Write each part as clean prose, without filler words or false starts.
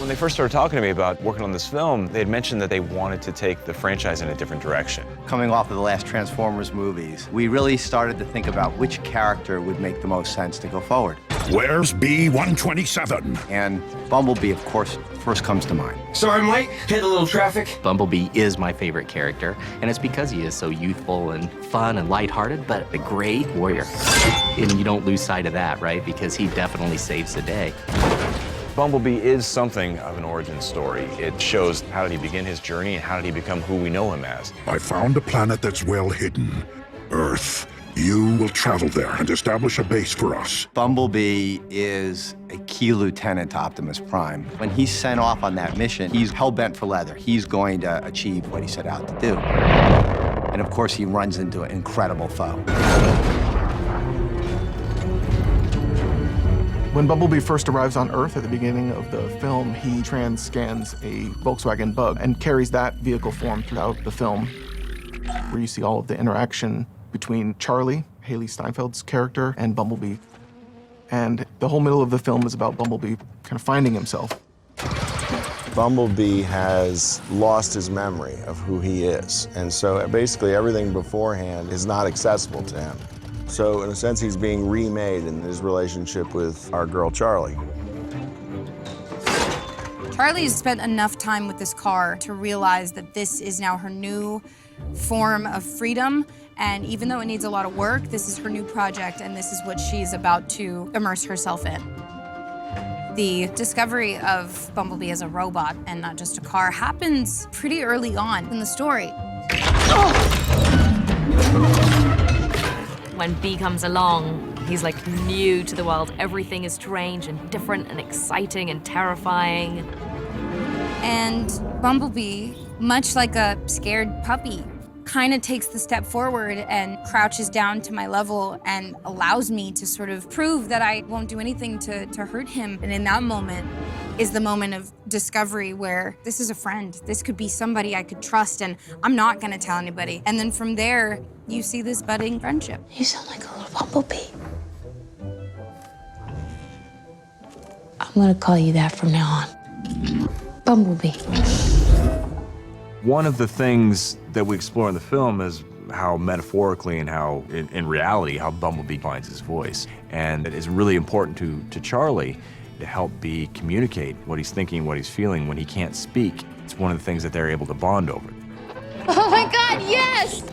When they first started talking to me about working on this film, they had mentioned that they wanted to take the franchise in a different direction. Coming off of the last Transformers movies, we really started to think about which character would make the most sense to go forward. Where's B-127? And Bumblebee, of course, first comes to mind. Sorry, I'm late. Hit a little traffic. Bumblebee is my favorite character, and it's because he is so youthful and fun and lighthearted, but a great warrior. And you don't lose sight of that, right? Because he definitely saves the day. Bumblebee is something of an origin story. It shows how did he begin his journey and how did he become who we know him as. I found a planet that's well hidden. Earth. You will travel there and establish a base for us. Bumblebee is a key lieutenant to Optimus Prime. When he's sent off on that mission, he's hell-bent for leather. He's going to achieve what he set out to do. And of course, he runs into an incredible foe. When Bumblebee first arrives on Earth at the beginning of the film, he trans-scans a Volkswagen Bug and carries that vehicle form throughout the film, where you see all of the interaction between Charlie, Haley Steinfeld's character, and Bumblebee. And the whole middle of the film is about Bumblebee kind of finding himself. Bumblebee has lost his memory of who he is, and so basically everything beforehand is not accessible to him. So in a sense, he's being remade in his relationship with our girl, Charlie. Charlie's spent enough time with this car to realize that this is now her new form of freedom. And even though it needs a lot of work, this is her new project, and this is what she's about to immerse herself in. The discovery of Bumblebee as a robot and not just a car happens pretty early on in the story. When B comes along, he's like new to the world. Everything is strange and different and exciting and terrifying. And Bumblebee, much like a scared puppy, kind of takes the step forward and crouches down to my level and allows me to sort of prove that I won't do anything to hurt him. And in that moment is the moment of discovery where this is a friend. This could be somebody I could trust, and I'm not gonna tell anybody. And then from there, you see this budding friendship. You sound like a little bumblebee. I'm gonna call you that from now on. Bumblebee. One of the things that we explore in the film is how metaphorically and how, in reality, how Bumblebee finds his voice. And it is really important to Charlie to help B communicate what he's thinking, what he's feeling when he can't speak. It's one of the things that they're able to bond over. Oh my God, yes!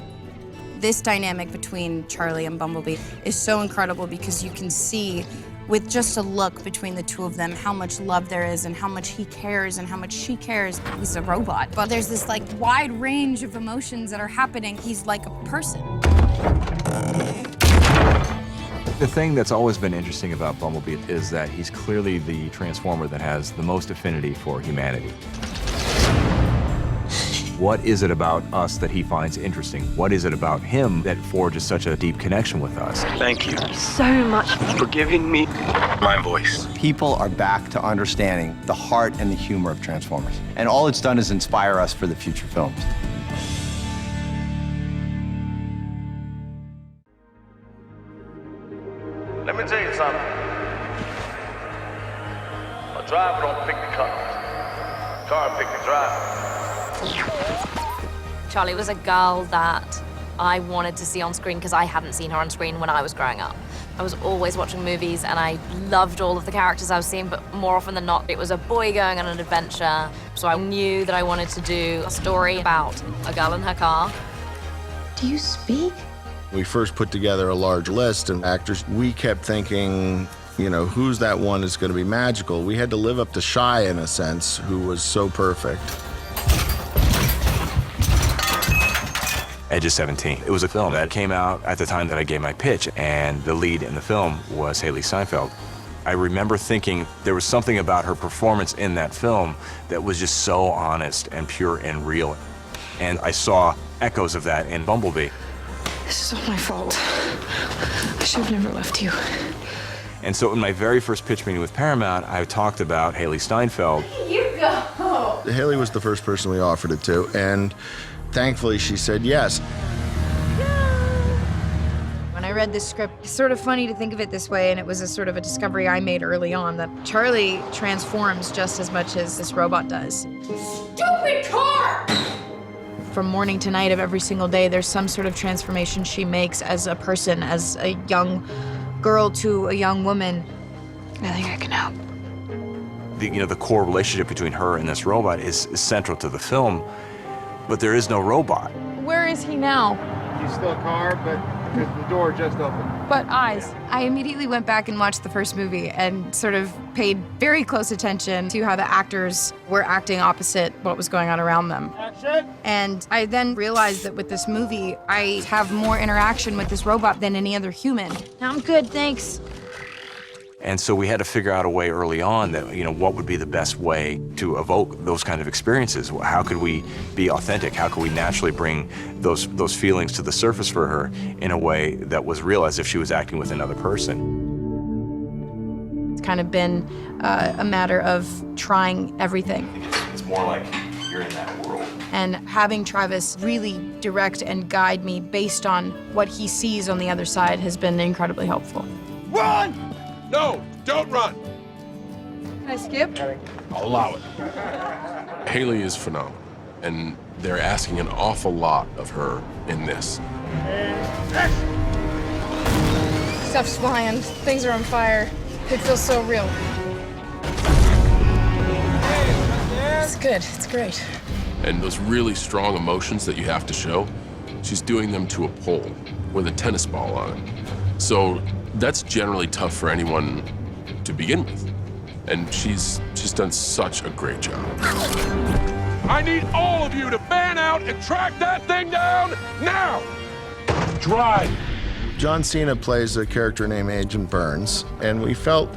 This dynamic between Charlie and Bumblebee is so incredible because you can see with just a look between the two of them how much love there is and how much he cares and how much she cares. He's a robot, but there's this like wide range of emotions that are happening. He's like a person. The thing that's always been interesting about Bumblebee is that he's clearly the Transformer that has the most affinity for humanity. What is it about us that he finds interesting? What is it about him that forges such a deep connection with us? Thank you So much for giving me my voice. People are back to understanding the heart and the humor of Transformers. And all it's done is inspire us for the future films. Let me tell you something. A driver don't pick the car. Car pick the driver. Charlie was a girl that I wanted to see on screen because I hadn't seen her on screen when I was growing up. I was always watching movies and I loved all of the characters I was seeing, but more often than not, it was a boy going on an adventure. So I knew that I wanted to do a story about a girl in her car. Do you speak? We first put together a large list of actors. We kept thinking, you know, who's that one that's going to be magical? We had to live up to Shy, in a sense, who was so perfect. Edge of 17. It was a film that came out at the time that I gave my pitch, and the lead in the film was Haley Steinfeld. I remember thinking there was something about her performance in that film that was just so honest and pure and real. And I saw echoes of that in Bumblebee. This is all my fault. I should have never left you. And so in my very first pitch meeting with Paramount, I talked about Haley Steinfeld. You go! Haley was the first person we offered it to, and thankfully she said yes. When I read this script. It's sort of funny to think of it this way, and it was a sort of a discovery I made early on, that Charlie transforms just as much as this robot does. Stupid car! From morning to night of every single day, there's some sort of transformation she makes as a person, as a young girl to a young woman. I think I can help. The core relationship between her and this robot is central to the film, but there is no robot. Where is he now? He's still a car, but the door just opened. But eyes. I immediately went back and watched the first movie and sort of paid very close attention to how the actors were acting opposite what was going on around them. Action! And I then realized that with this movie, I have more interaction with this robot than any other human. I'm good, thanks. And so we had to figure out a way early on that, what would be the best way to evoke those kind of experiences? How could we be authentic? How could we naturally bring those feelings to the surface for her in a way that was real, as if she was acting with another person? It's kind of been a matter of trying everything. It's more like you're in that world. And having Travis really direct and guide me based on what he sees on the other side has been incredibly helpful. Run! No, don't run. Can I skip? I'll allow it. Haley is phenomenal, and they're asking an awful lot of her in this. Stuff's flying, things are on fire. It feels so real. It's good, it's great. And those really strong emotions that you have to show, she's doing them to a pole with a tennis ball on it. So that's generally tough for anyone to begin with. And she's done such a great job. I need all of you to fan out and track that thing down now! Drive! John Cena plays a character named Agent Burns, and we felt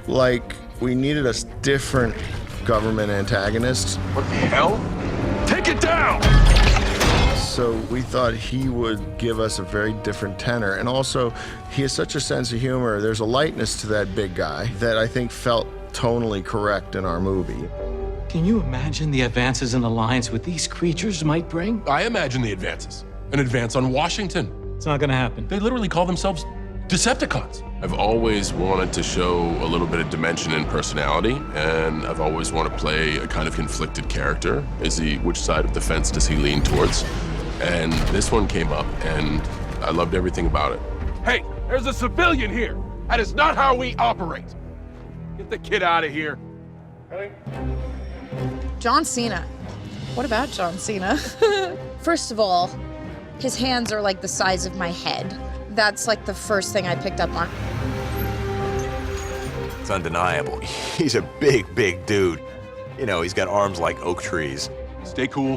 like we needed a different government antagonist. What the hell? Take it down! So we thought he would give us a very different tenor. And also, he has such a sense of humor. There's a lightness to that big guy that I think felt tonally correct in our movie. Can you imagine the advances in alliance what these creatures might bring? I imagine the advances. An advance on Washington. It's not gonna happen. They literally call themselves Decepticons. I've always wanted to show a little bit of dimension and personality, and I've always wanted to play a kind of conflicted character. Which side of the fence does he lean towards? And this one came up, and I loved everything about it. Hey, there's a civilian here. That is not how we operate. Get the kid out of here. John Cena. What about John Cena? First of all, his hands are like the size of my head. That's like the first thing I picked up on. It's undeniable. He's a big, big dude. He's got arms like oak trees. Stay cool.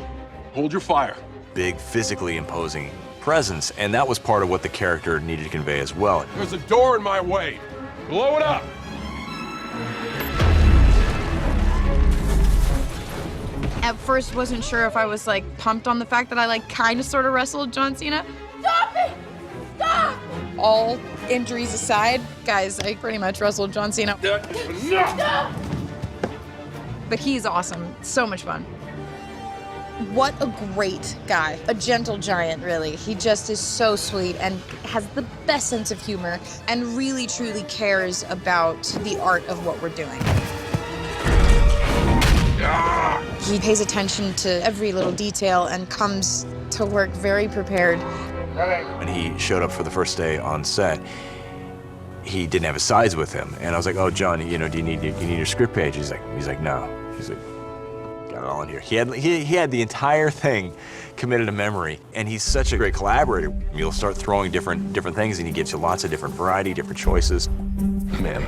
Hold your fire. Big, physically imposing presence, and that was part of what the character needed to convey as well. There's a door in my way. Blow it up. At first, wasn't sure if I was pumped on the fact that I kind of sort of wrestled John Cena. Stop it! Stop! All injuries aside, guys, I pretty much wrestled John Cena. No! But he's awesome. So much fun. What a great guy. A gentle giant, really. He just is so sweet and has the best sense of humor and really, truly cares about the art of what we're doing. He pays attention to every little detail and comes to work very prepared. When he showed up for the first day on set, he didn't have his sides with him. And I was like, oh, John, do you need your script page? He's like, no. He's like, got it all in here. He had the entire thing committed to memory, and he's such a great collaborator. You'll start throwing different things, and he gives you lots of different variety, different choices. Man,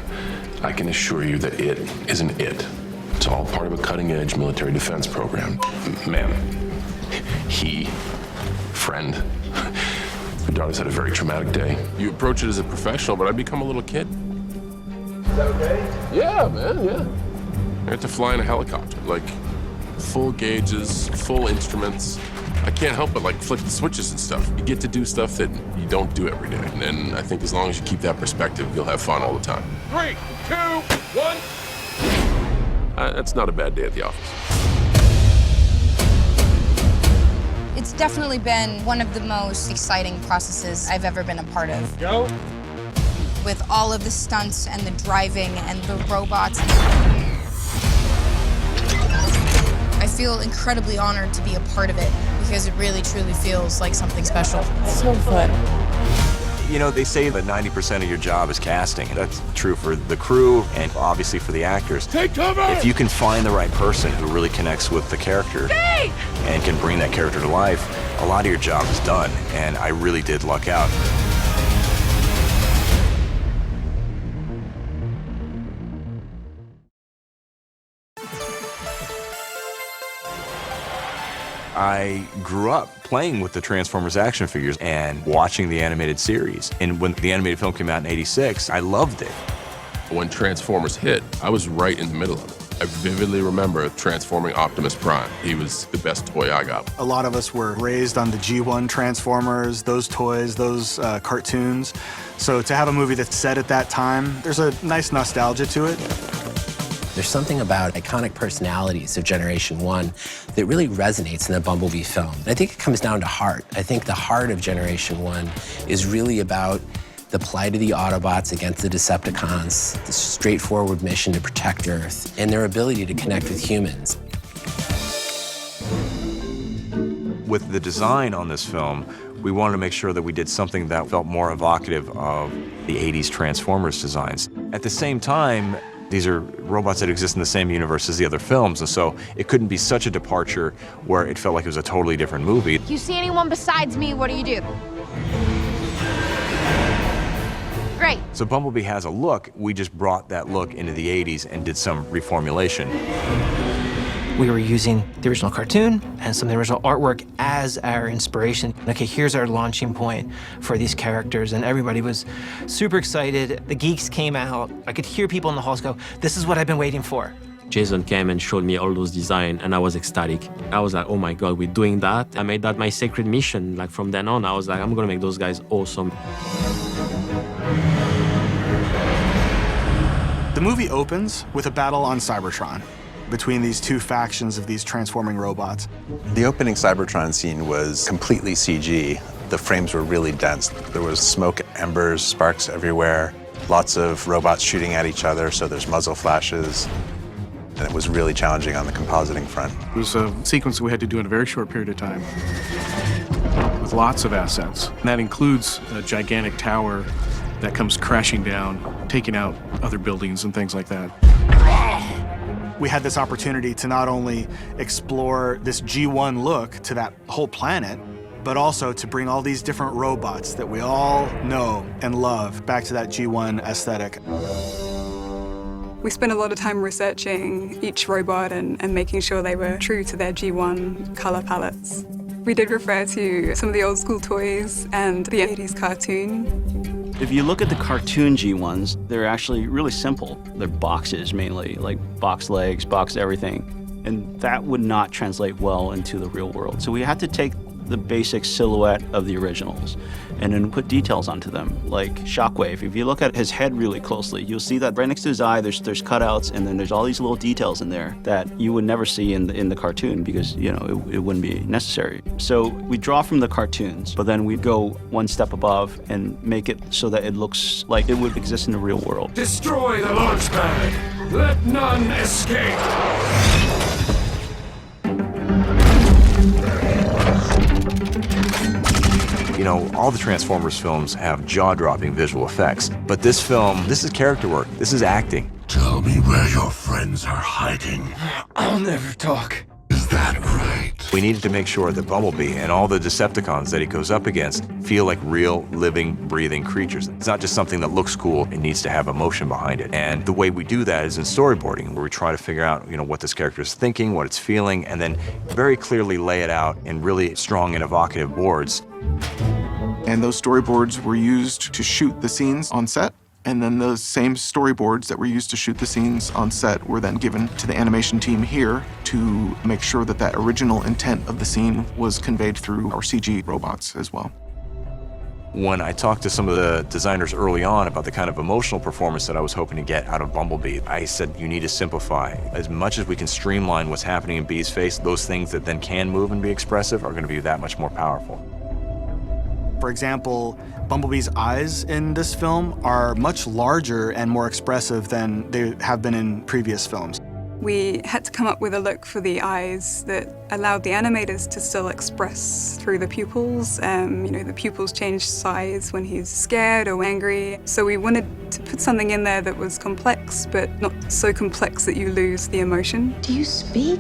I can assure you that it isn't it. It's all part of a cutting-edge military defense program. Ma'am, friend. Your daughter's had a very traumatic day. You approach it as a professional, but I become a little kid. Is that okay? Yeah, man, yeah. I have to fly in a helicopter, full gauges, full instruments. I can't help but flick the switches and stuff. You get to do stuff that you don't do every day. And I think as long as you keep that perspective, you'll have fun all the time. 3, 2, 1. That's not a bad day at the office. It's definitely been one of the most exciting processes I've ever been a part of. Go. With all of the stunts and the driving and the robots. I feel incredibly honored to be a part of it because it really truly feels like something special. So fun. You know, they say that 90% of your job is casting. That's true for the crew and obviously for the actors. Take cover! If you can find the right person who really connects with the character and can bring that character to life, a lot of your job is done. And I really did luck out. I grew up playing with the Transformers action figures and watching the animated series. And when the animated film came out in '86, I loved it. When Transformers hit, I was right in the middle of it. I vividly remember transforming Optimus Prime. He was the best toy I got. A lot of us were raised on the G1 Transformers, those toys, those cartoons. So to have a movie that's set at that time, there's a nice nostalgia to it. There's something about iconic personalities of Generation 1 that really resonates in the Bumblebee film. And I think it comes down to heart. I think the heart of Generation 1 is really about the plight of the Autobots against the Decepticons, the straightforward mission to protect Earth, and their ability to connect with humans. With the design on this film, we wanted to make sure that we did something that felt more evocative of the '80s Transformers designs. At the same time, these are robots that exist in the same universe as the other films, and so it couldn't be such a departure where it felt like it was a totally different movie. If you see anyone besides me, what do? Great. So Bumblebee has a look. We just brought that look into the '80s and did some reformulation. We were using the original cartoon and some of the original artwork as our inspiration. Okay, here's our launching point for these characters, and everybody was super excited. The geeks came out. I could hear people in the halls go, "This is what I've been waiting for." Jason came and showed me all those designs, and I was ecstatic. I was like, oh my God, we're doing that. I made that my sacred mission. Like from then on, I was like, I'm gonna make those guys awesome. The movie opens with a battle on Cybertron between these two factions of these transforming robots. The opening Cybertron scene was completely CG. The frames were really dense. There was smoke, embers, sparks everywhere, lots of robots shooting at each other, so there's muzzle flashes. And it was really challenging on the compositing front. It was a sequence that we had to do in a very short period of time with lots of assets. And that includes a gigantic tower that comes crashing down, taking out other buildings and things like that. We had this opportunity to not only explore this G1 look to that whole planet, but also to bring all these different robots that we all know and love back to that G1 aesthetic. We spent a lot of time researching each robot and making sure they were true to their G1 color palettes. We did refer to some of the old school toys and the 80s cartoon. If you look at the cartoon G1s, they're actually really simple. They're boxes mainly, like box legs, box everything. And that would not translate well into the real world. So we had to take the basic silhouette of the originals and then put details onto them, like Shockwave. If you look at his head really closely, you'll see that right next to his eye, there's cutouts, and then there's all these little details in there that you would never see in the cartoon because, you know, it wouldn't be necessary. So we draw from the cartoons, but then we go one step above and make it so that it looks like it would exist in the real world. Destroy the launch pad. Let none escape. You know, all the Transformers films have jaw-dropping visual effects, but this film, this is character work. This is acting. Tell me where your friends are hiding. I'll never talk. Is that right? We needed to make sure that Bumblebee and all the Decepticons that he goes up against feel like real, living, breathing creatures. It's not just something that looks cool, it needs to have emotion behind it. And the way we do that is in storyboarding, where we try to figure out, you know, what this character is thinking, what it's feeling, and then very clearly lay it out in really strong and evocative boards. And those storyboards were used to shoot the scenes on set. And then those same storyboards that were used to shoot the scenes on set were then given to the animation team here to make sure that that original intent of the scene was conveyed through our CG robots as well. When I talked to some of the designers early on about the kind of emotional performance that I was hoping to get out of Bumblebee, I said, you need to simplify. As much as we can streamline what's happening in Bee's face, those things that then can move and be expressive are going to be that much more powerful. For example, Bumblebee's eyes in this film are much larger and more expressive than they have been in previous films. We had to come up with a look for the eyes that allowed the animators to still express through the pupils. The pupils change size when he's scared or angry. So we wanted to put something in there that was complex, but not so complex that you lose the emotion. Do you speak?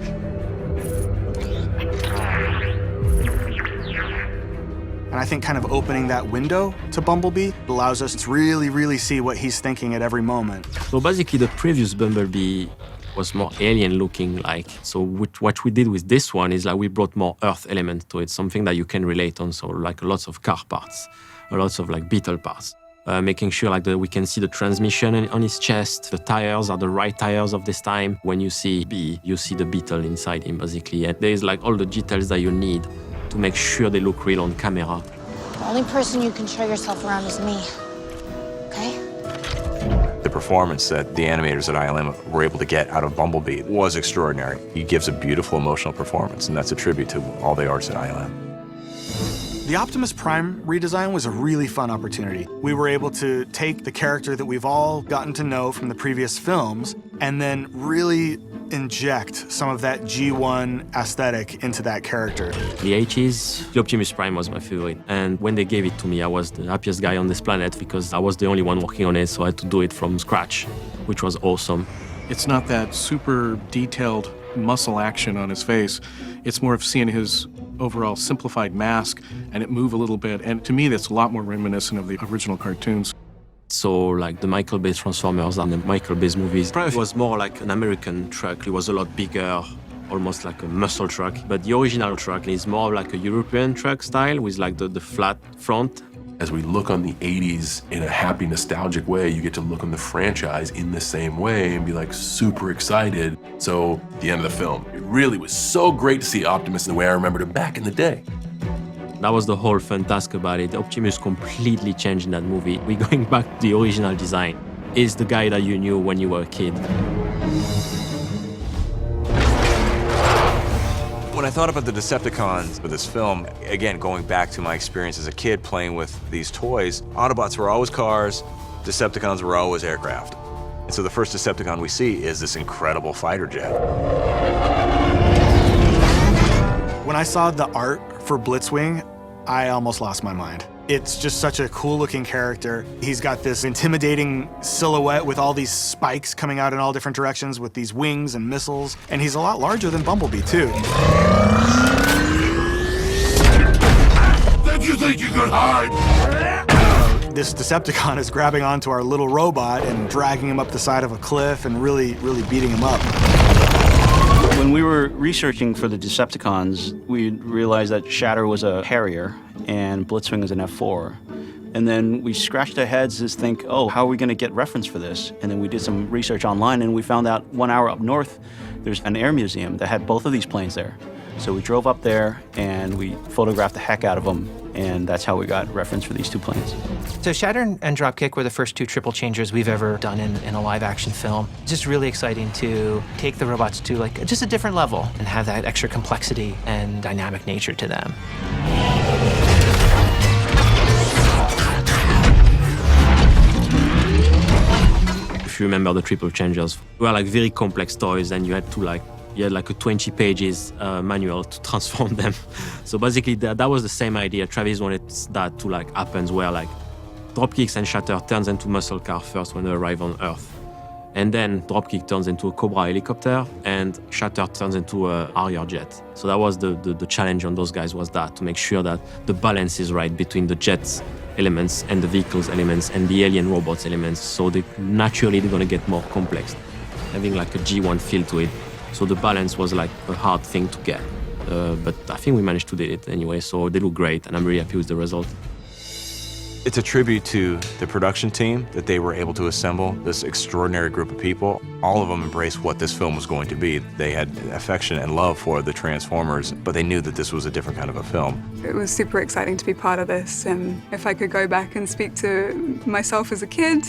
And I think kind of opening that window to Bumblebee allows us to really see what he's thinking at every moment. So basically the previous Bumblebee was more alien looking like. So what we did with this one is like we brought more earth element to it, something that you can relate on. So like lots of car parts, lots of like beetle parts. Making sure like we can see the transmission on his chest. The tires are the right tires of this time. When you see Bee, you see the beetle inside him basically. And there's like all the details that you need to make sure they look real on camera. The only person you can show yourself around is me, okay? The performance that the animators at ILM were able to get out of Bumblebee was extraordinary. He gives a beautiful emotional performance, and that's a tribute to all the artists at ILM. The Optimus Prime redesign was a really fun opportunity. We were able to take the character that we've all gotten to know from the previous films and then really inject some of that G1 aesthetic into that character. The 80s, the Optimus Prime was my favorite. And when they gave it to me, I was the happiest guy on this planet because I was the only one working on it, so I had to do it from scratch, which was awesome. It's not that super detailed muscle action on his face. It's more of seeing his overall simplified mask and it move a little bit. And to me, that's a lot more reminiscent of the original cartoons. So like the Michael Bay Transformers and the Michael Bay's movies, it was more like an American truck. It was a lot bigger, almost like a muscle truck. But the original truck is more like a European truck style with like the flat front. As we look on the 80s in a happy, nostalgic way, you get to look on the franchise in the same way and be like super excited. So the end of the film, it really was so great to see Optimus in the way I remembered him back in the day. That was the whole fun task about it. Optimus completely changed in that movie. We're going back to the original design. Is the guy that you knew when you were a kid. When I thought about the Decepticons for this film, again, going back to my experience as a kid playing with these toys, Autobots were always cars, Decepticons were always aircraft. And so the first Decepticon we see is this incredible fighter jet. When I saw the art for Blitzwing, I almost lost my mind. It's just such a cool looking character. He's got this intimidating silhouette with all these spikes coming out in all different directions with these wings and missiles. And he's a lot larger than Bumblebee too. Did you think you could hide? This Decepticon is grabbing onto our little robot and dragging him up the side of a cliff and really beating him up. When we were researching for the Decepticons, we realized that Shatter was a Harrier and Blitzwing is an F4. And then we scratched our heads to think, oh, how are we going to get reference for this? And then we did some research online and we found out 1 hour up north, there's an air museum that had both of these planes there. So we drove up there and we photographed the heck out of them, and that's how we got reference for these two planes. So Shatter and Dropkick were the first two triple changers we've ever done in a live action film. Just really exciting to take the robots to like just a different level and have that extra complexity and dynamic nature to them. If you remember the triple changers, they were like very complex toys and you had like a 20 pages manual to transform them. So basically that was the same idea. Travis wanted that to like happen where like Dropkicks and Shatter turns into muscle car first when they arrive on Earth. And then Dropkick turns into a Cobra helicopter and Shatter turns into a Harrier jet. So that was the challenge on those guys, was that to make sure that the balance is right between the jets elements and the vehicles elements and the alien robots elements. So they're gonna get more complex, having like a G1 feel to it. So the balance was like a hard thing to get. But I think we managed to do it anyway, so they look great and I'm really happy with the result. It's a tribute to the production team that they were able to assemble this extraordinary group of people. All of them embraced what this film was going to be. They had affection and love for the Transformers, but they knew that this was a different kind of a film. It was super exciting to be part of this, and if I could go back and speak to myself as a kid,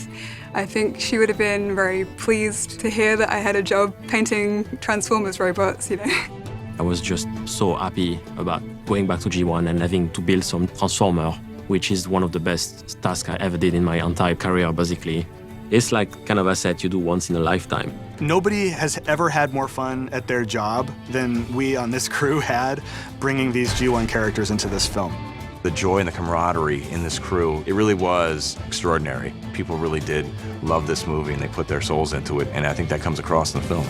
I think she would have been very pleased to hear that I had a job painting Transformers robots, you know. I was just so happy about going back to G1 and having to build some Transformer, which is one of the best tasks I ever did in my entire career, basically. It's like kind of a set you do once in a lifetime. Nobody has ever had more fun at their job than we on this crew had bringing these G1 characters into this film. The joy and the camaraderie in this crew, it really was extraordinary. People really did love this movie and they put their souls into it, and I think that comes across in the film.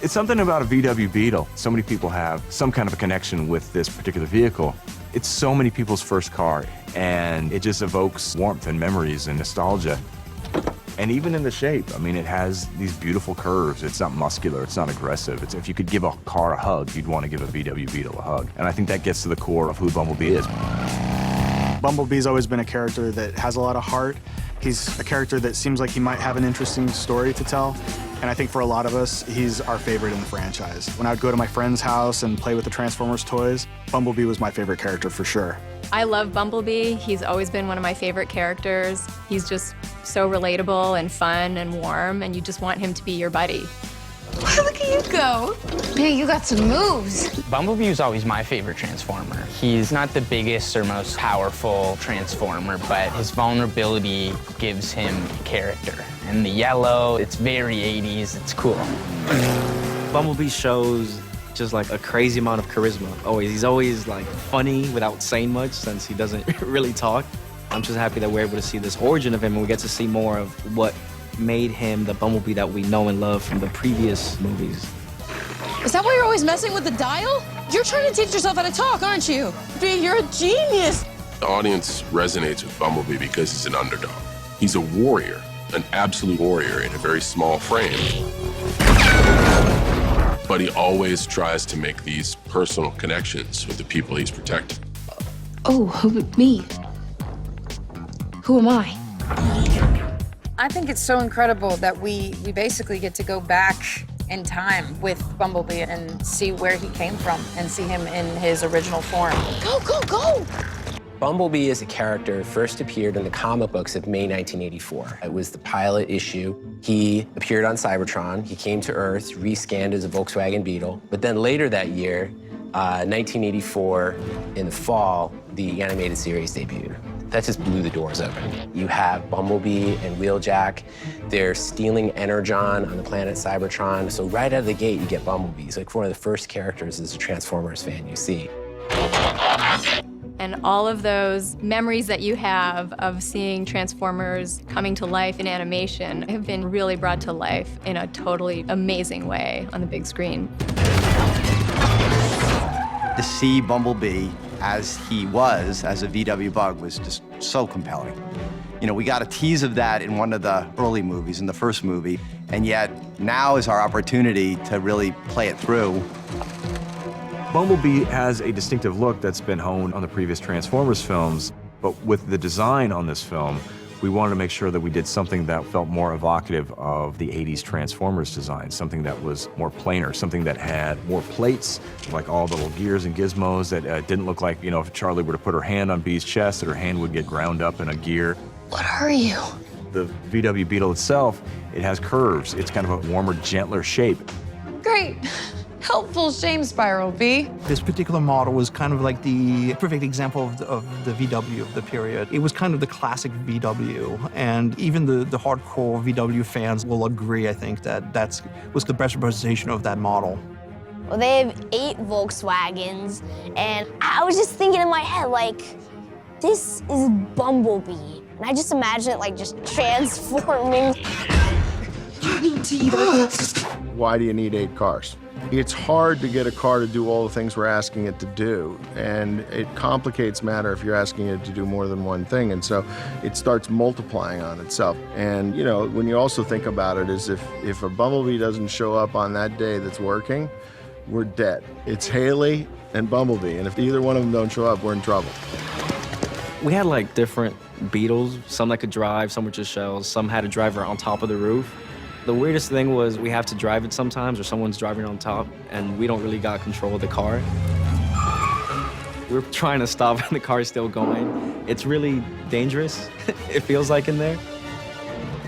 It's something about a VW Beetle. So many people have some kind of a connection with this particular vehicle. It's so many people's first car, and it just evokes warmth and memories and nostalgia. And even in the shape, I mean, it has these beautiful curves. It's not muscular, it's not aggressive. If you could give a car a hug, you'd want to give a VW Beetle a hug. And I think that gets to the core of who Bumblebee is. Bumblebee's always been a character that has a lot of heart. He's a character that seems like he might have an interesting story to tell. And I think for a lot of us, he's our favorite in the franchise. When I would go to my friend's house and play with the Transformers toys, Bumblebee was my favorite character for sure. I love Bumblebee. He's always been one of my favorite characters. He's just so relatable and fun and warm, and you just want him to be your buddy. Look at you go. Man, you got some moves. Bumblebee is always my favorite Transformer. He's not the biggest or most powerful Transformer, but his vulnerability gives him character. And the yellow, it's very 80s, it's cool. Bumblebee shows just like a crazy amount of charisma. He's always like funny without saying much since he doesn't really talk. I'm just happy that we're able to see this origin of him and we get to see more of what made him the Bumblebee that we know and love from the previous movies. Is that why you're always messing with the dial? You're trying to teach yourself how to talk, aren't you? Dude, you're a genius. The audience resonates with Bumblebee because he's an underdog. He's a warrior, an absolute warrior in a very small frame. But he always tries to make these personal connections with the people he's protecting. Oh, me? Who am I? I think it's so incredible that we basically get to go back in time with Bumblebee and see where he came from and see him in his original form. Go, go, go! Bumblebee as a character first appeared in the comic books of May 1984. It was the pilot issue. He appeared on Cybertron. He came to Earth, rescanned as a Volkswagen Beetle. But then later that year, 1984, in the fall, the animated series debuted. That just blew the doors open. You have Bumblebee and Wheeljack. They're stealing Energon on the planet Cybertron. So right out of the gate, you get Bumblebee. He's like one of the first characters as a Transformers fan you see. And all of those memories that you have of seeing Transformers coming to life in animation have been really brought to life in a totally amazing way on the big screen. To see Bumblebee as he was as a VW Bug was just so compelling. You know, we got a tease of that in one of the early movies, in the first movie, and yet now is our opportunity to really play it through. Bumblebee has a distinctive look that's been honed on the previous Transformers films, but with the design on this film, we wanted to make sure that we did something that felt more evocative of the 80s Transformers design, something that was more planar, something that had more plates, like all the little gears and gizmos that didn't look like, you know, if Charlie were to put her hand on Bee's chest, that her hand would get ground up in a gear. What are you? The VW Beetle itself, it has curves. It's kind of a warmer, gentler shape. Great. Helpful shame spiral, B. This particular model was kind of like the perfect example of the VW of the period. It was kind of the classic VW, and even the hardcore VW fans will agree, I think, that was the best representation of that model. Well, they have 8 Volkswagens, and I was just thinking in my head, like, this is Bumblebee. And I just imagine it, like, just transforming. Why do you need 8 cars? It's hard to get a car to do all the things we're asking it to do, and it complicates matter if you're asking it to do more than one thing, and so it starts multiplying on itself. And, you know, when you also think about it, is if a Bumblebee doesn't show up on that day that's working, we're dead. It's Haley and Bumblebee, and if either one of them don't show up, we're in trouble. We had like different Beetles, some that could drive, some were just shells, some had a driver on top of the roof. The weirdest thing was we have to drive it sometimes, or someone's driving on top, and we don't really got control of the car. We're trying to stop and the car is still going. It's really dangerous, it feels like in there.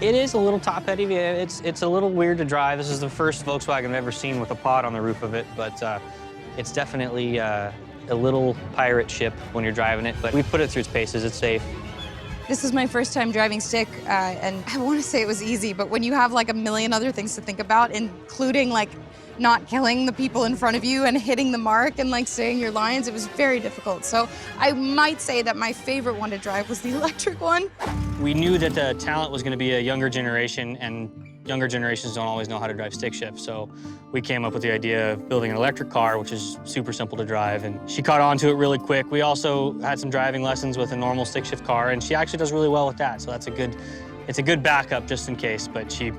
It is a little top-heavy. It's a little weird to drive. This is the first Volkswagen I've ever seen with a pod on the roof of it, but it's definitely a little pirate ship when you're driving it, but we put it through its paces. It's safe. This is my first time driving stick, and I want to say it was easy, but when you have like a million other things to think about, including like not killing the people in front of you and hitting the mark and like saying your lines, it was very difficult. So I might say that my favorite one to drive was the electric one. We knew that the talent was going to be a younger generation, and younger generations don't always know how to drive stick shift, so we came up with the idea of building an electric car, which is super simple to drive, and she caught on to it really quick. We also had some driving lessons with a normal stick shift car, and she actually does really well with that, so it's a good backup just in case, but she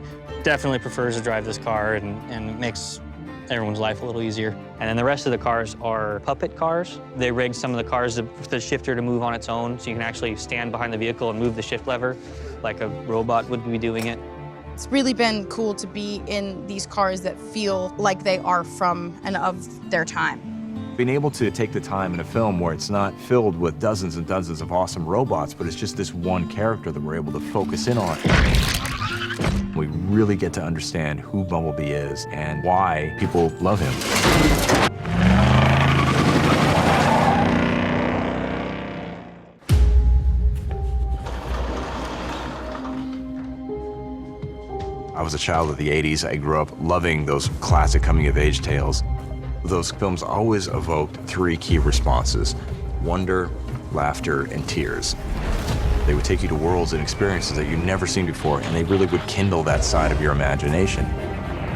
definitely prefers to drive this car, and it makes everyone's life a little easier. And then the rest of the cars are puppet cars. They rigged some of the cars for the shifter to move on its own, so you can actually stand behind the vehicle and move the shift lever like a robot would be doing it. It's really been cool to be in these cars that feel like they are from and of their time. Being able to take the time in a film where it's not filled with dozens and dozens of awesome robots, but it's just this one character that we're able to focus in on. We really get to understand who Bumblebee is and why people love him. I was a child of the 80s. I grew up loving those classic coming-of-age tales. Those films always evoked three key responses: wonder, laughter, and tears. They would take you to worlds and experiences that you'd never seen before, and they really would kindle that side of your imagination.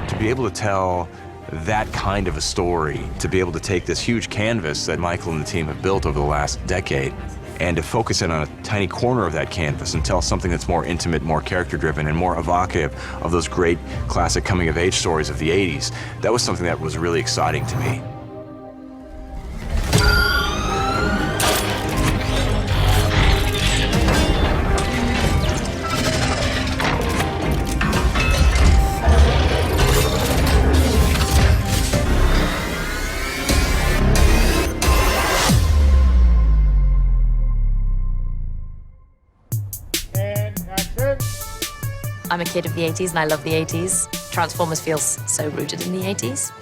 To be able to tell that kind of a story, to be able to take this huge canvas that Michael and the team have built over the last decade, and to focus in on a tiny corner of that canvas and tell something that's more intimate, more character-driven, and more evocative of those great classic coming-of-age stories of the 80s, that was something that was really exciting to me. I'm a kid of the 80s and I love the 80s. Transformers feels so rooted in the 80s.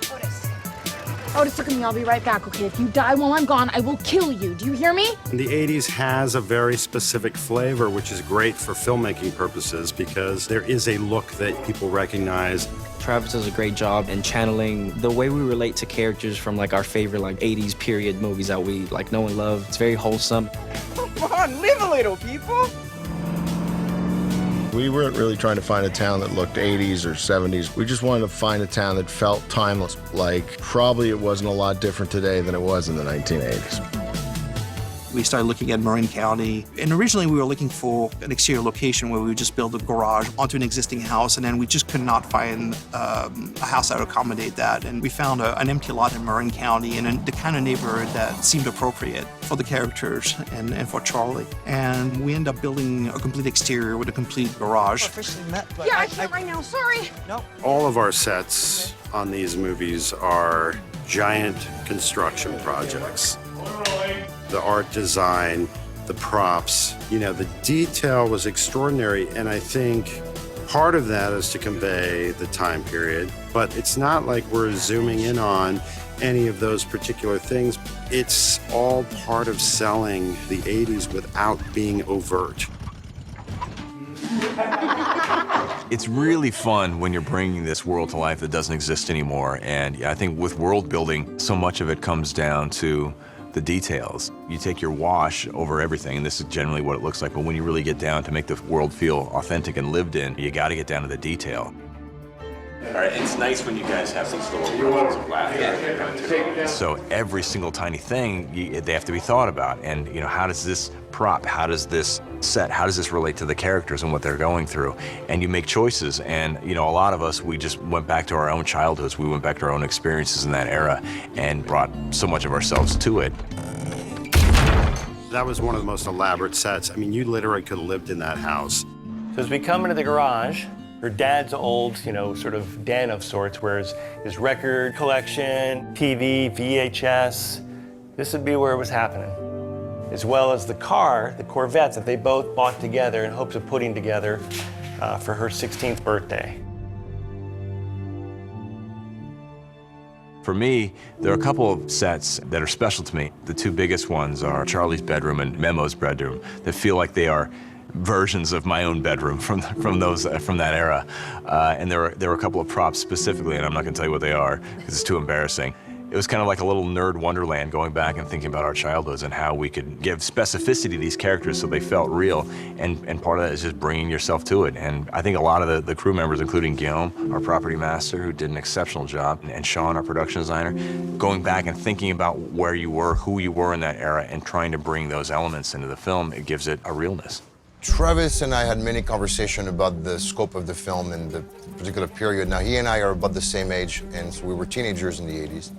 Otis, look at me. I'll be right back, okay? If you die while I'm gone, I will kill you. Do you hear me? The 80s has a very specific flavor, which is great for filmmaking purposes because there is a look that people recognize. Travis does a great job in channeling the way we relate to characters from like our favorite like 80s period movies that we like know and love. It's very wholesome. Come on, live a little, people. We weren't really trying to find a town that looked 80s or 70s. We just wanted to find a town that felt timeless. Like, probably it wasn't a lot different today than it was in the 1980s. We started looking at Marin County, and originally we were looking for an exterior location where we would just build a garage onto an existing house, and then we just could not find a house that would accommodate that. And we found an empty lot in Marin County and the kind of neighborhood that seemed appropriate for the characters and for Charlie. And we ended up building a complete exterior with a complete garage. Yeah, I can't right now. Sorry. No. All of our sets on these movies are giant construction projects. The art design, the props, you know, the detail was extraordinary, and I think part of that is to convey the time period, but it's not like we're zooming in on any of those particular things. It's all part of selling the 80s without being overt. It's really fun when you're bringing this world to life that doesn't exist anymore, and I think with world building, so much of it comes down to the details. You take your wash over everything, and this is generally what it looks like, but when you really get down to make the world feel authentic and lived in, you gotta get down to the detail. All right, it's nice when you guys have these little eruptions of laughter. So every single tiny thing, they have to be thought about. And, you know, how does this prop, how does this set, how does this relate to the characters and what they're going through? And you make choices. And, you know, a lot of us, we just went back to our own childhoods. We went back to our own experiences in that era and brought so much of ourselves to it. That was one of the most elaborate sets. I mean, you literally could have lived in that house. So as we come into the garage, her dad's old, you know, sort of den of sorts, where his record collection, TV, VHS, this would be where it was happening. As well as the car, the Corvette that they both bought together in hopes of putting together for her 16th birthday. For me, there are a couple of sets that are special to me. The two biggest ones are Charlie's bedroom and Memo's bedroom that feel like they are versions of my own bedroom from that era. And there were a couple of props specifically, and I'm not gonna tell you what they are because it's too embarrassing. It was kind of like a little nerd wonderland going back and thinking about our childhoods and how we could give specificity to these characters so they felt real. And part of that is just bringing yourself to it. And I think a lot of the crew members, including Guillaume, our property master, who did an exceptional job, and Sean, our production designer, going back and thinking about where you were, who you were in that era, and trying to bring those elements into the film, it gives it a realness. Travis and I had many conversations about the scope of the film and the particular period. Now, he and I are about the same age, and so we were teenagers in the 80s.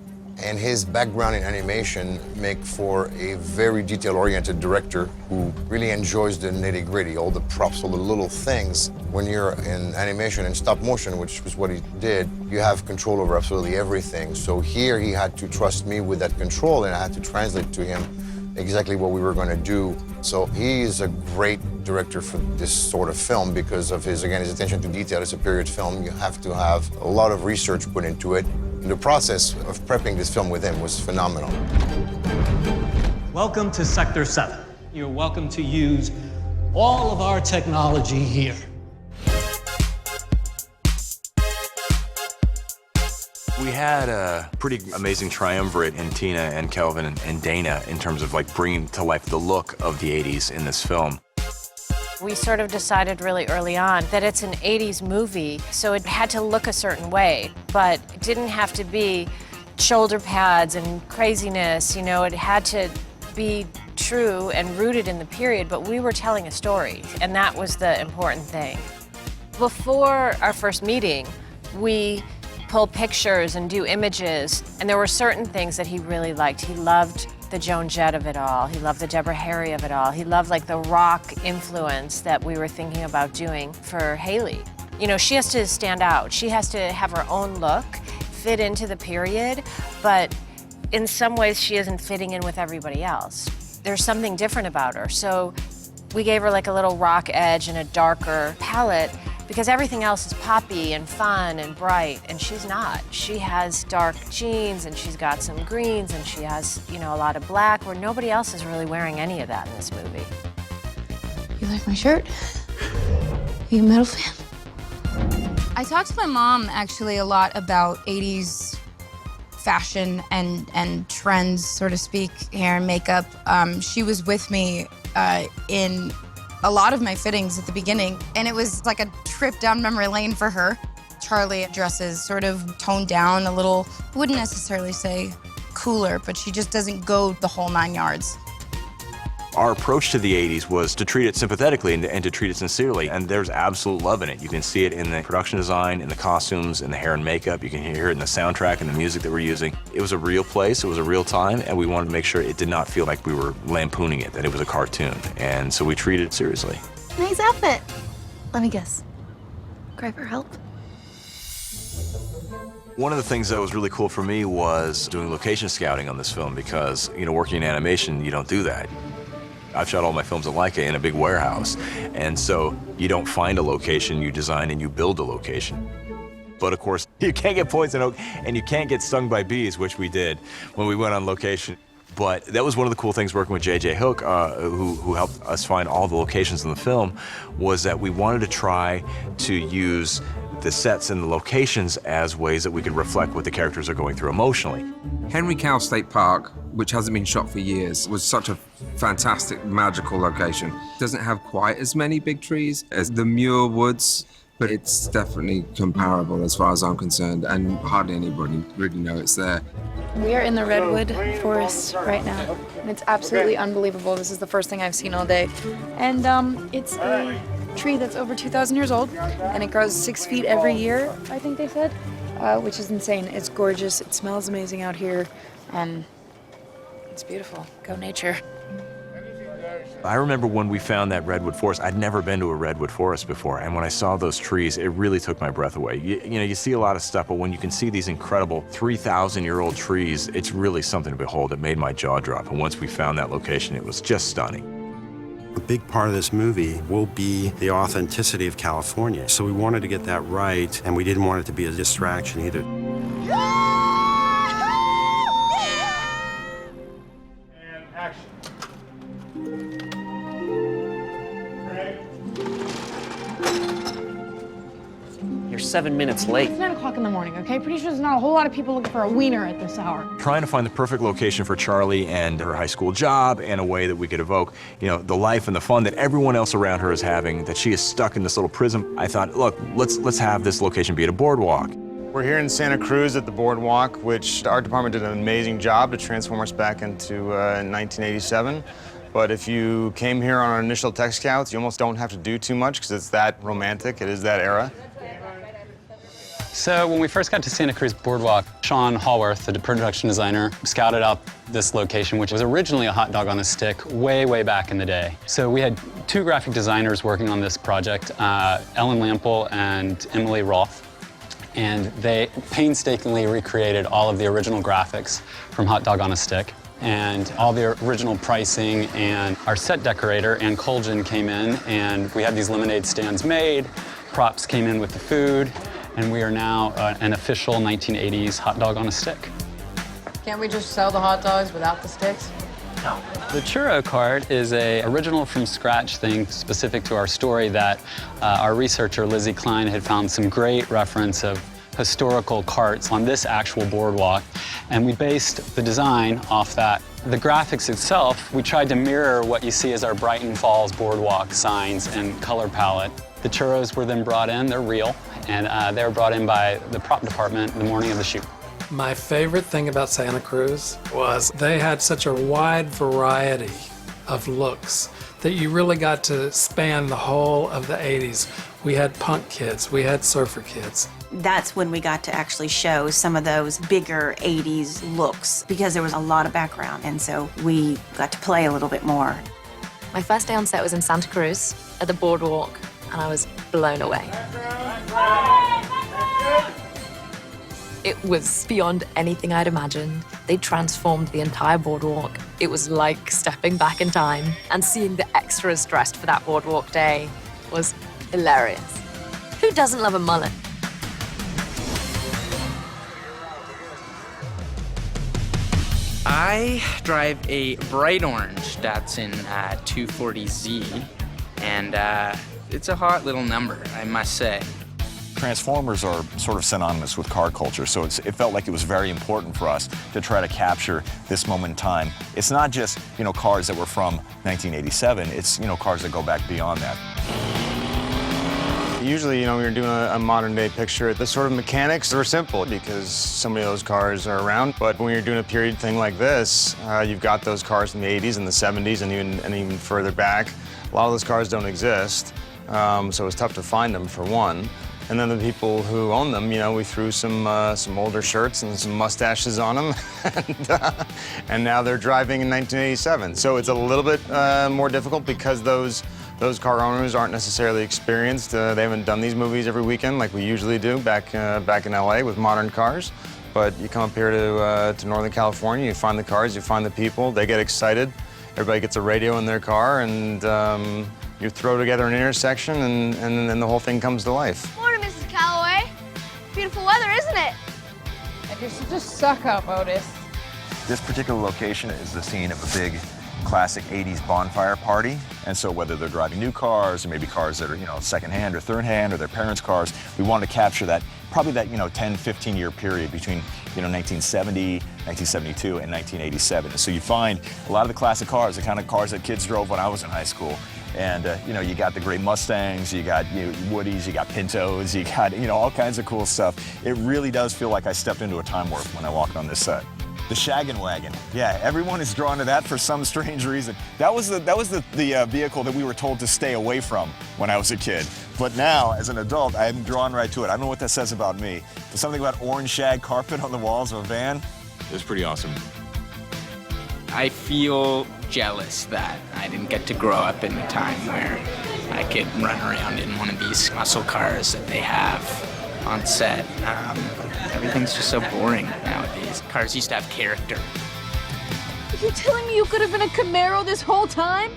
And his background in animation make for a very detail-oriented director who really enjoys the nitty-gritty, all the props, all the little things. When you're in animation and stop motion, which was what he did, you have control over absolutely everything. So here he had to trust me with that control, and I had to translate to him exactly what we were going to do. So he is a great director for this sort of film because of his attention to detail. It's a period film. You have to have a lot of research put into it. And the process of prepping this film with him was phenomenal. Welcome to Sector 7. You're welcome to use all of our technology here. We had a pretty amazing triumvirate in Tina and Kelvin and Dana in terms of like bringing to life the look of the 80s in this film. We sort of decided really early on that it's an 80s movie, so it had to look a certain way, but it didn't have to be shoulder pads and craziness, you know, it had to be true and rooted in the period, but we were telling a story, and that was the important thing. Before our first meeting, we pull pictures and do images, and there were certain things that he really liked. He loved the Joan Jett of it all. He loved the Deborah Harry of it all. He loved like the rock influence that we were thinking about doing for Haley. You know, she has to stand out. She has to have her own look, fit into the period, but in some ways she isn't fitting in with everybody else. There's something different about her. So we gave her like a little rock edge and a darker palette because everything else is poppy and fun and bright, and she's not. She has dark jeans, and she's got some greens, and she has, you know, a lot of black, where nobody else is really wearing any of that in this movie. You like my shirt? Are you a metal fan? I talked to my mom actually a lot about 80s fashion and trends, so to speak, hair and makeup. She was with me in a lot of my fittings at the beginning, and it was like a trip down memory lane for her. Charlie dresses sort of toned down a little, wouldn't necessarily say cooler, but she just doesn't go the whole 9 yards. Our approach to the 80s was to treat it sympathetically and to treat it sincerely, and there's absolute love in it. You can see it in the production design, in the costumes, in the hair and makeup. You can hear it in the soundtrack and the music that we're using. It was a real place, it was a real time, and we wanted to make sure it did not feel like we were lampooning it, that it was a cartoon. And so we treated it seriously. Nice outfit. Let me guess. Cry for help? One of the things that was really cool for me was doing location scouting on this film because, you know, working in animation, you don't do that. I've shot all my films at Leica in a big warehouse, and so you don't find a location, you design and you build a location. But of course, you can't get poison oak and you can't get stung by bees, which we did when we went on location. But that was one of the cool things working with J.J. Hook, who helped us find all the locations in the film, was that we wanted to try to use the sets and the locations as ways that we could reflect what the characters are going through emotionally. Henry Cow State Park, which hasn't been shot for years, was such a fantastic, magical location. It doesn't have quite as many big trees as the Muir Woods But it's definitely comparable as far as I'm concerned, and hardly anybody really knows it's there. We are in the redwood forest right now, and it's absolutely unbelievable. This is the first thing I've seen all day. And it's a tree that's over 2,000 years old, and it grows 6 feet every year, I think they said, which is insane. It's gorgeous. It smells amazing out here. It's beautiful. Go nature. I remember when we found that redwood forest, I'd never been to a redwood forest before, and when I saw those trees, it really took my breath away. You know, you see a lot of stuff, but when you can see these incredible 3,000-year-old trees, it's really something to behold. It made my jaw drop, and once we found that location, it was just stunning. A big part of this movie will be the authenticity of California. So we wanted to get that right, and we didn't want it to be a distraction either. You're 7 minutes late. It's 9 o'clock in the morning, okay? Pretty sure there's not a whole lot of people looking for a wiener at this hour. Trying to find the perfect location for Charlie and her high school job and a way that we could evoke, you know, the life and the fun that everyone else around her is having, that she is stuck in this little prism. I thought, look, let's have this location be at a boardwalk. We're here in Santa Cruz at the boardwalk, which the art department did an amazing job to transform us back into 1987. But if you came here on our initial tech scouts, you almost don't have to do too much because it's that romantic. It is that era. So when we first got to Santa Cruz Boardwalk, Sean Hallworth, the production designer, scouted out this location, which was originally a hot dog on a stick way, way back in the day. So we had 2 graphic designers working on this project, Ellen Lample and Emily Roth. And they painstakingly recreated all of the original graphics from Hot Dog on a Stick and all the original pricing. And our set decorator, Ann Colgan, came in, and we had these lemonade stands made. Props came in with the food, and we are now an official 1980s hot dog on a stick. Can't we just sell the hot dogs without the sticks? No. The churro cart is a original from scratch thing specific to our story that our researcher, Lizzie Klein, had found some great reference of historical carts on this actual boardwalk, and we based the design off that. The graphics itself, we tried to mirror what you see as our Brighton Falls boardwalk signs and color palette. The churros were then brought in, they're real, and they were brought in by the prop department the morning of the shoot. My favorite thing about Santa Cruz was they had such a wide variety of looks that you really got to span the whole of the 80s. We had punk kids, we had surfer kids. That's when we got to actually show some of those bigger 80s looks because there was a lot of background, and so we got to play a little bit more. My first day on set was in Santa Cruz at the boardwalk, and I was blown away. It was beyond anything I'd imagined. They transformed the entire boardwalk. It was like stepping back in time, and seeing the extras dressed for that boardwalk day was hilarious. Who doesn't love a mullet? I drive a bright orange Datsun 240Z, and it's a hot little number, I must say. Transformers are sort of synonymous with car culture, so it felt like it was very important for us to try to capture this moment in time. It's not just, you know, cars that were from 1987, it's, you know, cars that go back beyond that. Usually, you know, when you're doing a modern day picture, the sort of mechanics are simple because so many of those cars are around. But when you're doing a period thing like this, you've got those cars in the 80s and the 70s and even further back. A lot of those cars don't exist, so it's tough to find them for one. And then the people who own them, you know, we threw some older shirts and some mustaches on them, and now they're driving in 1987. So it's a little bit more difficult because those car owners aren't necessarily experienced. They haven't done these movies every weekend like we usually do back in LA with modern cars. But you come up here to Northern California, you find the cars, you find the people, they get excited. Everybody gets a radio in their car, and you throw together an intersection, and then the whole thing comes to life. Morning, Mrs. Calloway. Beautiful weather, isn't it? You're such a suck-up, Otis. This particular location is the scene of a big classic 80s bonfire party. And so whether they're driving new cars or maybe cars that are, you know, secondhand or third hand or their parents' cars, we wanted to capture that, probably that, you know, 10, 15 year period between, you know, 1970, 1972 and 1987. And so you find a lot of the classic cars, the kind of cars that kids drove when I was in high school. And you know, you got the great Mustangs, you got Woodies, you got Pintos, you got all kinds of cool stuff. It really does feel like I stepped into a time warp when I walked on this set. The Shaggin' Wagon, yeah, everyone is drawn to that for some strange reason. That was the vehicle that we were told to stay away from when I was a kid. But now, as an adult, I am drawn right to it. I don't know what that says about me, but something about orange shag carpet on the walls of a van, it was pretty awesome. I feel jealous that I didn't get to grow up in a time where I could run around in one of these muscle cars that they have on set. Everything's just so boring nowadays. Cars used to have character. Are you telling me you could have been a Camaro this whole time?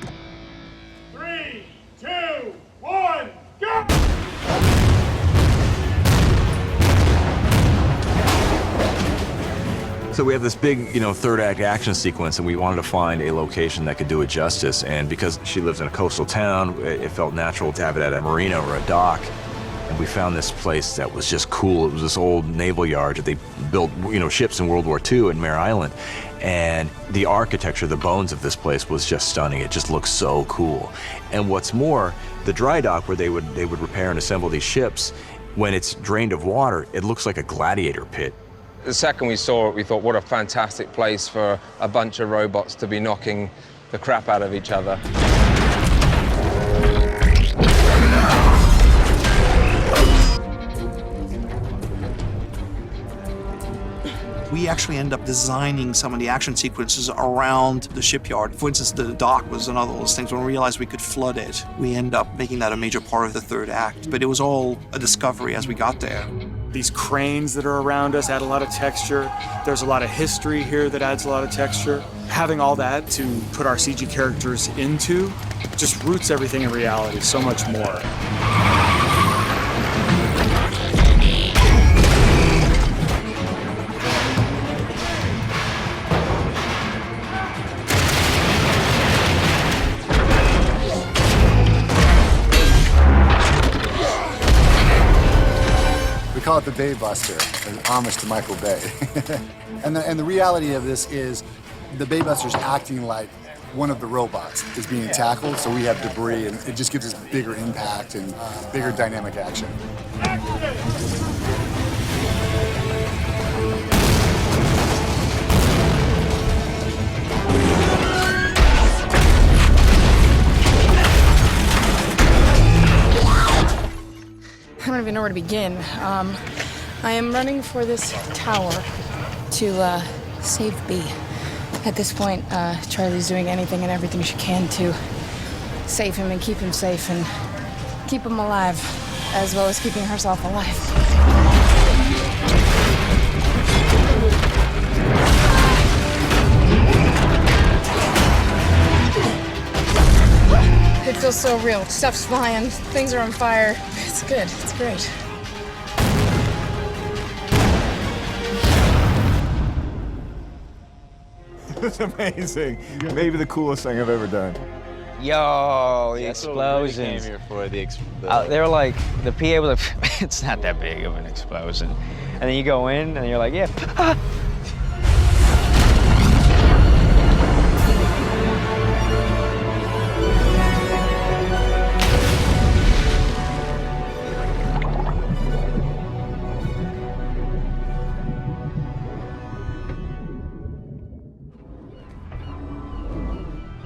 3, 2, 1, go! So we have this big, third act action sequence, and we wanted to find a location that could do it justice. And because she lives in a coastal town, it felt natural to have it at a marina or a dock. And we found this place that was just cool. It was this old naval yard that they built, ships in World War II in Mare Island. And the architecture, the bones of this place was just stunning. It just looked so cool. And what's more, the dry dock where they would repair and assemble these ships, when it's drained of water, it looks like a gladiator pit. The second we saw it, we thought, what a fantastic place for a bunch of robots to be knocking the crap out of each other. We actually end up designing some of the action sequences around the shipyard. For instance, the dock was another of those things. When we realized we could flood it, we end up making that a major part of the third act. But it was all a discovery as we got there. These cranes that are around us add a lot of texture. There's a lot of history here that adds a lot of texture. Having all that to put our CG characters into just roots everything in reality so much more. We call it the Bay Buster, an homage to Michael Bay. and the reality of this is the Bay Buster's acting like one of the robots is being tackled, so we have debris, and it just gives us bigger impact and bigger dynamic action. I don't even know where to begin. I am running for this tower to save B. At this point, Charlie's doing anything and everything she can to save him and keep him safe and keep him alive, as well as keeping herself alive. It feels so real. Stuff's flying, things are on fire. It's good, it's great. It's amazing. Maybe the coolest thing I've ever done. Yo, the explosions. Came here for the they were like, the PA was like, it's not that big of an explosion. And then you go in and you're like, yeah.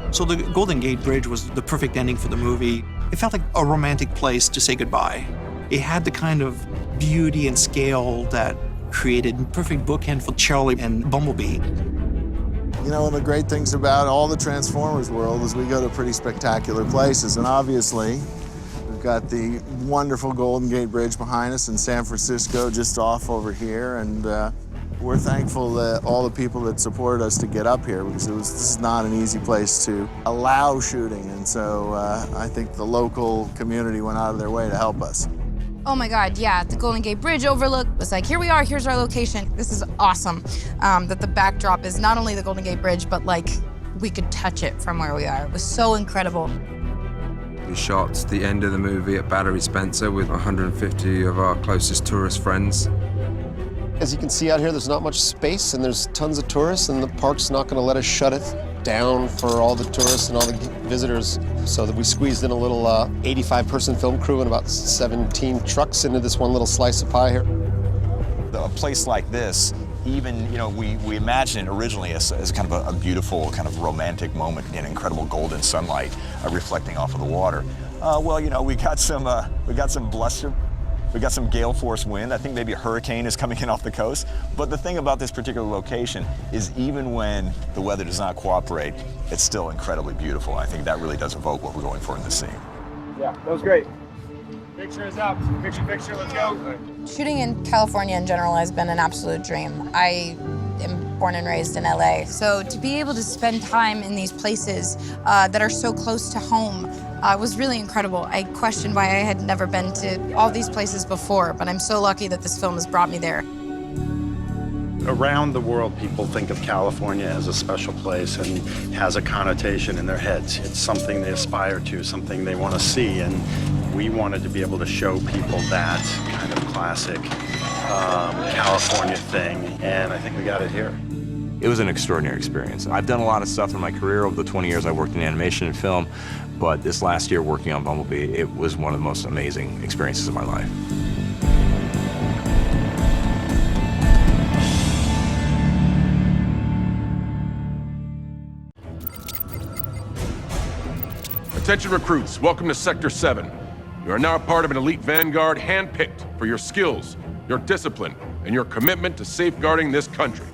So the Golden Gate Bridge was the perfect ending for the movie. It felt like a romantic place to say goodbye. It had the kind of beauty and scale that created a perfect bookend for Charlie and Bumblebee. You know, one of the great things about all the Transformers world is we go to pretty spectacular places, and obviously we've got the wonderful Golden Gate Bridge behind us in San Francisco, just off over here, and we're thankful that all the people that supported us to get up here, because this is not an easy place to allow shooting, and so I think the local community went out of their way to help us. Oh my God, yeah, the Golden Gate Bridge overlook was like, here we are, here's our location. This is awesome. That the backdrop is not only the Golden Gate Bridge, but like, we could touch it from where we are. It was so incredible. We shot the end of the movie at Battery Spencer with 150 of our closest tourist friends. As you can see out here, there's not much space and there's tons of tourists, and the park's not going to let us shut it down for all the tourists and all the visitors, so that we squeezed in a little 85-person film crew and about 17 trucks into this one little slice of pie here. A place like this, even, you know, we imagined it originally as kind of a beautiful, kind of romantic moment, in incredible golden sunlight reflecting off of the water. Well, you know, we got some bluster. We got some gale force wind. I think maybe a hurricane is coming in off the coast. But the thing about this particular location is even when the weather does not cooperate, it's still incredibly beautiful. I think that really does evoke what we're going for in this scene. Yeah, that was great. Picture is up. Picture, let's go. Shooting in California in general has been an absolute dream. I am born and raised in LA. So to be able to spend time in these places that are so close to home was really incredible. I questioned why I had never been to all these places before, but I'm so lucky that this film has brought me there. Around the world, people think of California as a special place and has a connotation in their heads. It's something they aspire to, something they want to see, and we wanted to be able to show people that kind of classic California thing, and I think we got it here. It was an extraordinary experience. I've done a lot of stuff in my career over the 20 years I worked in animation and film, but this last year working on Bumblebee, it was one of the most amazing experiences of my life. Attention recruits, welcome to Sector 7. You are now a part of an elite vanguard handpicked for your skills, your discipline, and your commitment to safeguarding this country.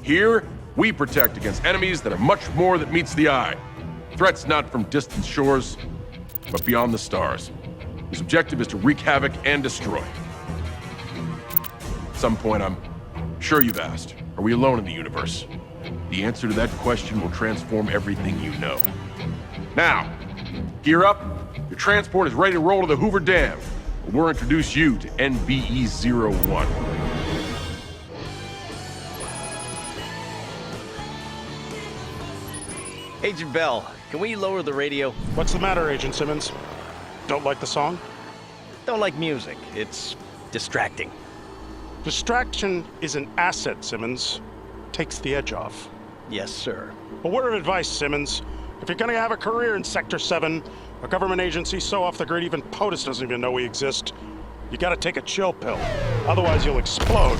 Here, we protect against enemies that are much more than meets the eye. Threats not from distant shores, but beyond the stars, whose objective is to wreak havoc and destroy. At some point, I'm sure you've asked, are we alone in the universe? The answer to that question will transform everything you know. Now, gear up. Your transport is ready to roll to the Hoover Dam. We'll introduce you to NBE-01. Agent Bell, can we lower the radio? What's the matter, Agent Simmons? Don't like the song? Don't like music. It's distracting. Distraction is an asset, Simmons. Takes the edge off. Yes, sir. A word of advice, Simmons. If you're gonna have a career in Sector 7, a government agency so off the grid even POTUS doesn't even know we exist, you gotta take a chill pill. Otherwise you'll explode.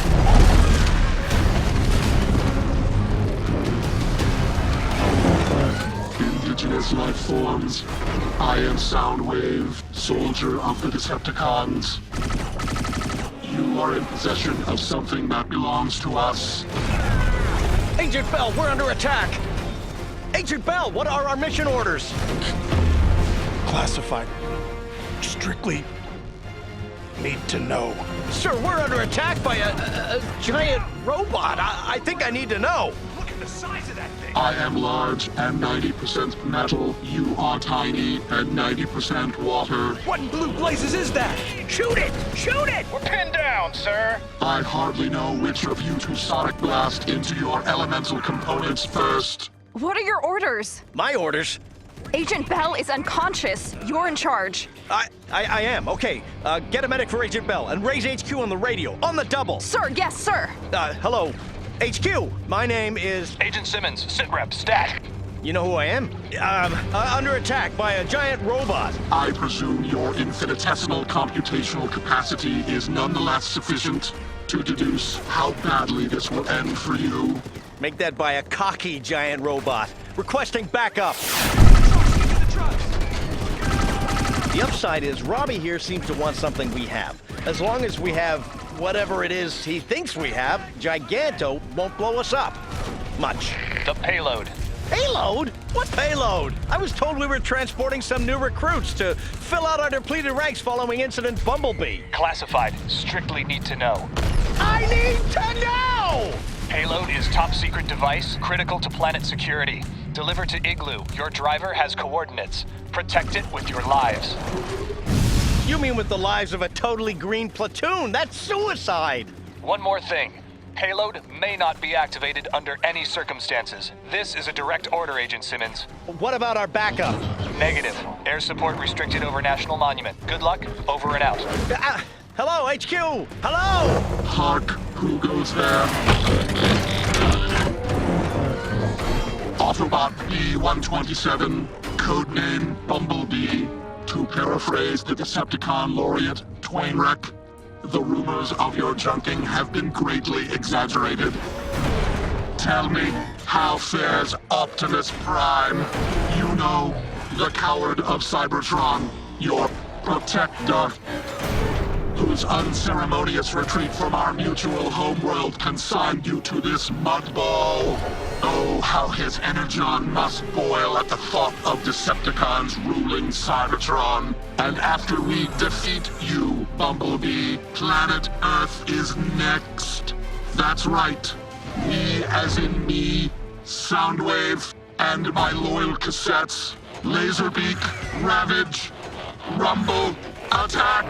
Indigenous life forms. I am Soundwave, soldier of the Decepticons. You are in possession of something that belongs to us. Agent Bell, we're under attack! Agent Bell, what are our mission orders? Classified. Strictly need to know. Sir, we're under attack by a giant robot. I think I need to know. Look at the size of that thing. I am large and 90% metal. You are tiny and 90% water. What in blue blazes is that? Shoot it! Shoot it! We're pinned down, sir. I hardly know which of you to sonic blast into your elemental components first. What are your orders? My orders? Agent Bell is unconscious. You're in charge. I am. Okay, get a medic for Agent Bell and raise HQ on the radio, on the double. Sir, yes, sir. Hello. HQ, my name is... Agent Simmons, sitrep, stat. You know who I am? Under attack by a giant robot. I presume your infinitesimal computational capacity is nonetheless sufficient to deduce how badly this will end for you. Make that by a cocky giant robot. Requesting backup. The upside is Robbie here seems to want something we have. As long as we have whatever it is he thinks we have, Giganto won't blow us up. Much. The payload. Payload? What payload? I was told we were transporting some new recruits to fill out our depleted ranks following Incident Bumblebee. Classified. Strictly need to know. I need to know! Payload is top secret device, critical to planet security. Deliver to Igloo. Your driver has coordinates. Protect it with your lives. You mean with the lives of a totally green platoon? That's suicide! One more thing. Payload may not be activated under any circumstances. This is a direct order, Agent Simmons. What about our backup? Negative. Air support restricted over National Monument. Good luck. Over and out. Hello, HQ! Hello! Hark, who goes there? Autobot B-127, codename Bumblebee. To paraphrase the Decepticon laureate, Twainwreck, the rumors of your junking have been greatly exaggerated. Tell me, how fares Optimus Prime? You know, the coward of Cybertron, your protector, whose unceremonious retreat from our mutual homeworld consigned you to this mudball. Oh, how his energon must boil at the thought of Decepticons ruling Cybertron. And after we defeat you, Bumblebee, planet Earth is next. That's right. Me as in me, Soundwave, and my loyal cassettes, Laserbeak, Ravage, Rumble, Attack,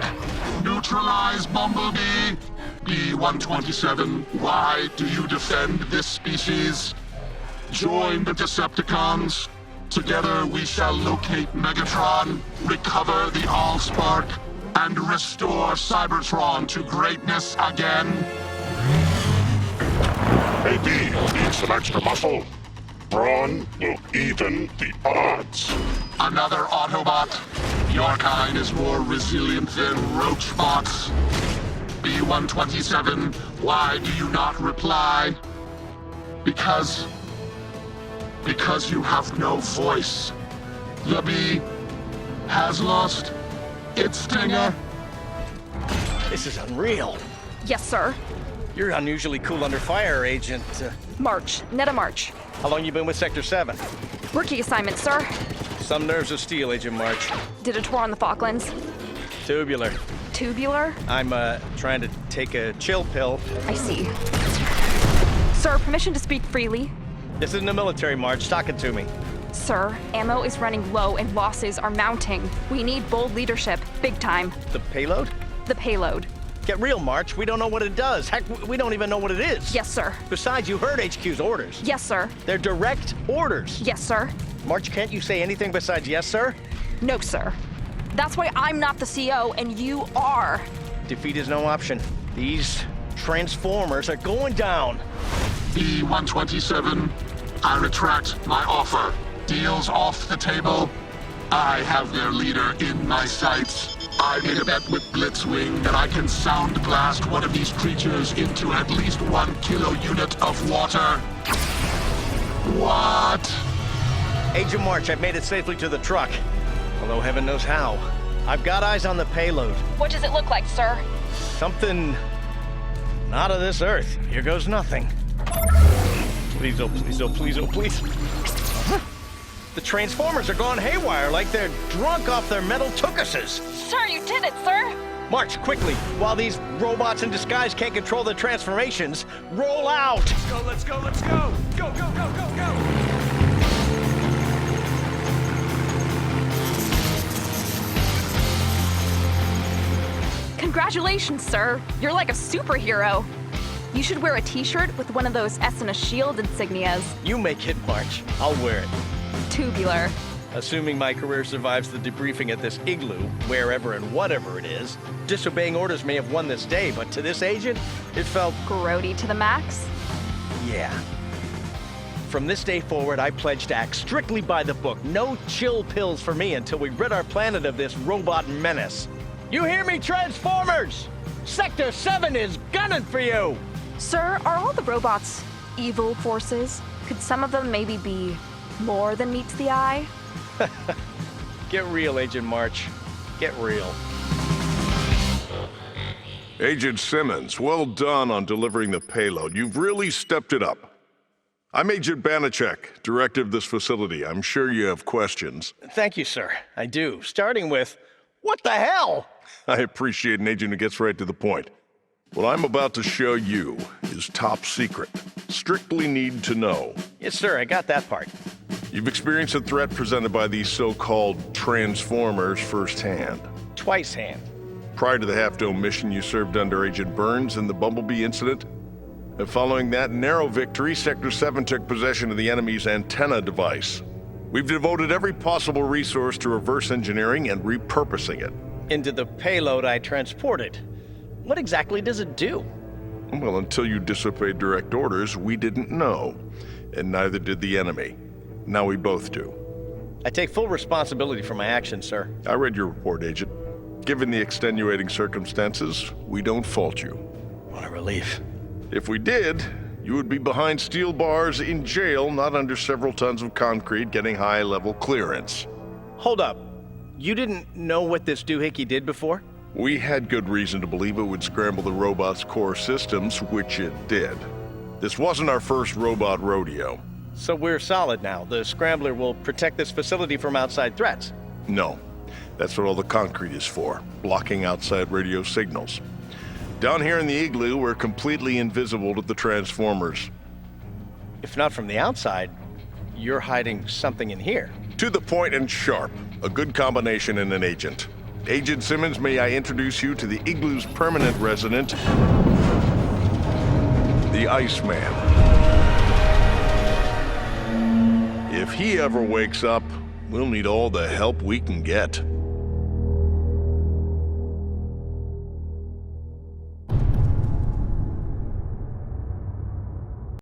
Neutralize Bumblebee. B-127, why do you defend this species? Join the Decepticons. Together we shall locate Megatron, recover the Allspark, and restore Cybertron to greatness again. Hey B, need some extra muscle? Brawn will even the odds. Another Autobot. Your kind is more resilient than Roachbots. B-127, why do you not reply? Because you have no voice. The bee has lost its stinger. This is unreal. Yes, sir. You're unusually cool under fire, Agent. March. Netta March. How long you been with Sector 7? Rookie assignment, sir. Some nerves of steel, Agent March. Did a tour on the Falklands. Tubular. Tubular? I'm, trying to take a chill pill. I see. Sir, permission to speak freely? This isn't a military march. Talk it to me. Sir, ammo is running low and losses are mounting. We need bold leadership. Big time. The payload? The payload. Get real, March. We don't know what it does. Heck, we don't even know what it is. Yes, sir. Besides, you heard HQ's orders. Yes, sir. They're direct orders. Yes, sir. March, can't you say anything besides yes, sir? No, sir. That's why I'm not the CO and you are. Defeat is no option. These Transformers are going down. B-127, I retract my offer. Deals off the table. I have their leader in my sights. I made a bet with Blitzwing that I can sound blast one of these creatures into at least 1 kilo unit of water. What? Agent March, I've made it safely to the truck. Although heaven knows how. I've got eyes on the payload. What does it look like, sir? Something not of this earth. Here goes nothing. Please, oh, please, oh, please, oh, please. The Transformers are going haywire like they're drunk off their metal tukuses. Sir, you did it, sir! March, quickly. While these robots in disguise can't control their transformations, roll out! Let's go, let's go, let's go! Go, go, go, go, go! Congratulations, sir. You're like a superhero. You should wear a t-shirt with one of those S and a shield insignias. You make it, March. I'll wear it. Tubular. Assuming my career survives the debriefing at this igloo, wherever and whatever it is, disobeying orders may have won this day, but to this agent, it felt... grody to the max? Yeah. From this day forward, I pledge to act strictly by the book. No chill pills for me until we rid our planet of this robot menace. You hear me, Transformers? Sector 7 is gunning for you! Sir, are all the robots evil forces? Could some of them maybe be more than meets the eye? Get real, Agent March. Get real. Agent Simmons, well done on delivering the payload. You've really stepped it up. I'm Agent Banachek, director of this facility. I'm sure you have questions. Thank you, sir. I do. Starting with, what the hell? I appreciate an agent who gets right to the point. What I'm about to show you is top secret. Strictly need to know. Yes, sir, I got that part. You've experienced a threat presented by these so-called Transformers firsthand. Twice hand. Prior to the Half Dome mission, you served under Agent Burns in the Bumblebee incident. And following that narrow victory, Sector 7 took possession of the enemy's antenna device. We've devoted every possible resource to reverse engineering and repurposing it. Into the payload I transported. What exactly does it do? Well, until you disobeyed direct orders, we didn't know. And neither did the enemy. Now we both do. I take full responsibility for my actions, sir. I read your report, Agent. Given the extenuating circumstances, we don't fault you. What a relief. If we did, you would be behind steel bars in jail, not under several tons of concrete getting high-level clearance. Hold up. You didn't know what this doohickey did before? We had good reason to believe it would scramble the robot's core systems, which it did. This wasn't our first robot rodeo. So we're solid now. The scrambler will protect this facility from outside threats. No. That's what all the concrete is for, blocking outside radio signals. Down here in the igloo, we're completely invisible to the Transformers. If not from the outside, you're hiding something in here. To the point and sharp. A good combination in an agent. Agent Simmons, may I introduce you to the igloo's permanent resident, the Iceman. If he ever wakes up, we'll need all the help we can get.